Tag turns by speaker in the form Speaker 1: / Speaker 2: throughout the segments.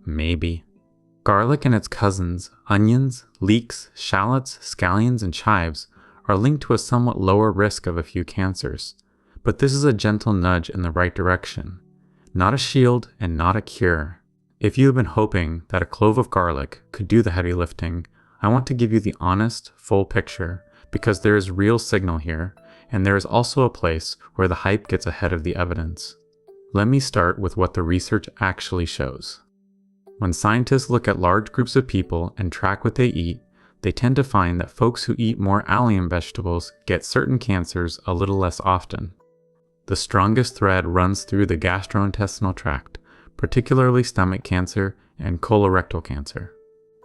Speaker 1: Maybe. Garlic and its cousins, onions, leeks, shallots, scallions, and chives, are linked to a somewhat lower risk of a few cancers. But this is a gentle nudge in the right direction. Not a shield and not a cure. If you have been hoping that a clove of garlic could do the heavy lifting, I want to give you the honest, full picture, because there is real signal here, and there is also a place where the hype gets ahead of the evidence. Let me start with what the research actually shows. When scientists look at large groups of people and track what they eat, they tend to find that folks who eat more allium vegetables get certain cancers a little less often. The strongest thread runs through the gastrointestinal tract, particularly stomach cancer and colorectal cancer.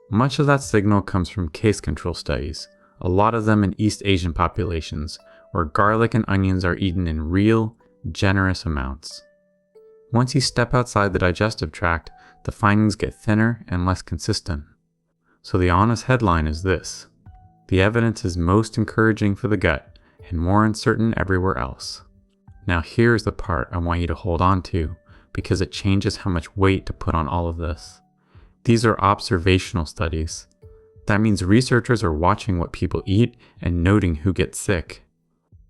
Speaker 1: Much of that signal comes from case control studies, a lot of them in East Asian populations, where garlic and onions are eaten in real, generous amounts. Once you step outside the digestive tract, the findings get thinner and less consistent. So the honest headline is this: the evidence is most encouraging for the gut and more uncertain everywhere else. Now here's the part I want you to hold on to, because it changes how much weight to put on all of this. These are observational studies. That means researchers are watching what people eat and noting who gets sick.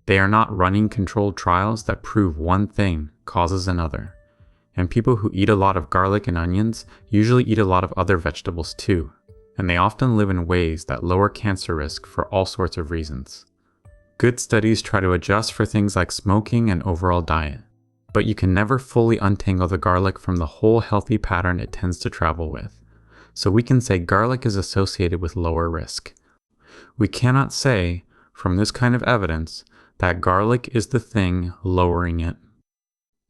Speaker 1: They are not running controlled trials that prove one thing causes another. And people who eat a lot of garlic and onions usually eat a lot of other vegetables too, and they often live in ways that lower cancer risk for all sorts of reasons. Good studies try to adjust for things like smoking and overall diet, but you can never fully untangle the garlic from the whole healthy pattern it tends to travel with. So we can say garlic is associated with lower risk. We cannot say, from this kind of evidence, that garlic is the thing lowering it.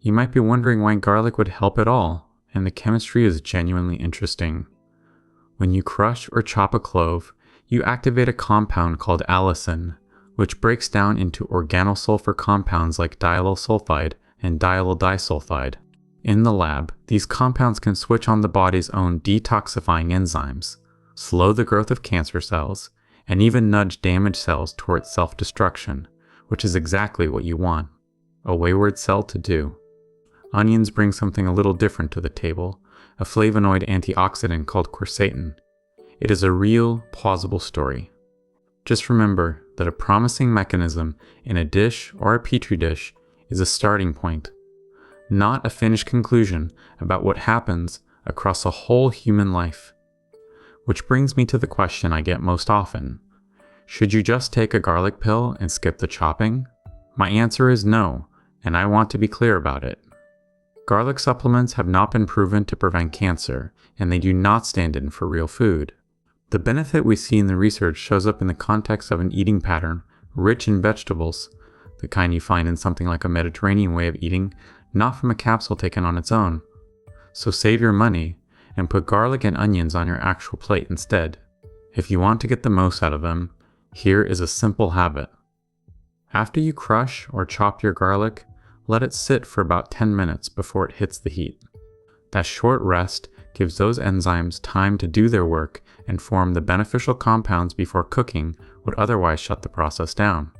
Speaker 1: You might be wondering why garlic would help at all, and the chemistry is genuinely interesting. When you crush or chop a clove, you activate a compound called allicin, which breaks down into organosulfur compounds like diallyl sulfide and diallyl disulfide. In the lab, these compounds can switch on the body's own detoxifying enzymes, slow the growth of cancer cells, and even nudge damaged cells towards self-destruction, which is exactly what you want a wayward cell to do. Onions bring something a little different to the table, a flavonoid antioxidant called quercetin. It is a real, plausible story. Just remember that a promising mechanism in a dish or a petri dish is a starting point, not a finished conclusion about what happens across a whole human life. Which brings me to the question I get most often. Should you just take a garlic pill and skip the chopping? My answer is no, and I want to be clear about it. Garlic supplements have not been proven to prevent cancer, and they do not stand in for real food. The benefit we see in the research shows up in the context of an eating pattern rich in vegetables, the kind you find in something like a Mediterranean way of eating, not from a capsule taken on its own. So save your money and put garlic and onions on your actual plate instead. If you want to get the most out of them, here is a simple habit. After you crush or chop your garlic, let it sit for about 10 minutes before it hits the heat. That short rest gives those enzymes time to do their work and form the beneficial compounds before cooking would otherwise shut the process down.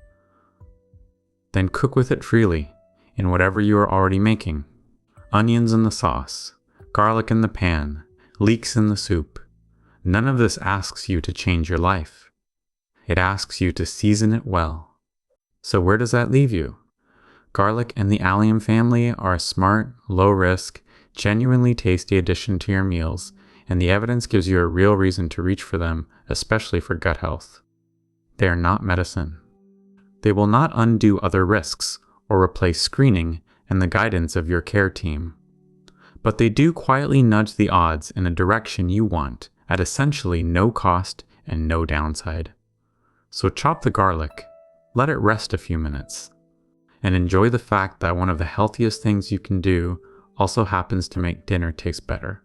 Speaker 1: Then cook with it freely, in whatever you are already making. Onions in the sauce, garlic in the pan, leeks in the soup. None of this asks you to change your life. It asks you to season it well. So where does that leave you? Garlic and the allium family are a smart, low-risk, genuinely tasty addition to your meals, and the evidence gives you a real reason to reach for them, especially for gut health. They are not medicine. They will not undo other risks or replace screening and the guidance of your care team. But they do quietly nudge the odds in a direction you want at essentially no cost and no downside. So chop the garlic, let it rest a few minutes, and enjoy the fact that one of the healthiest things you can do also happens to make dinner taste better.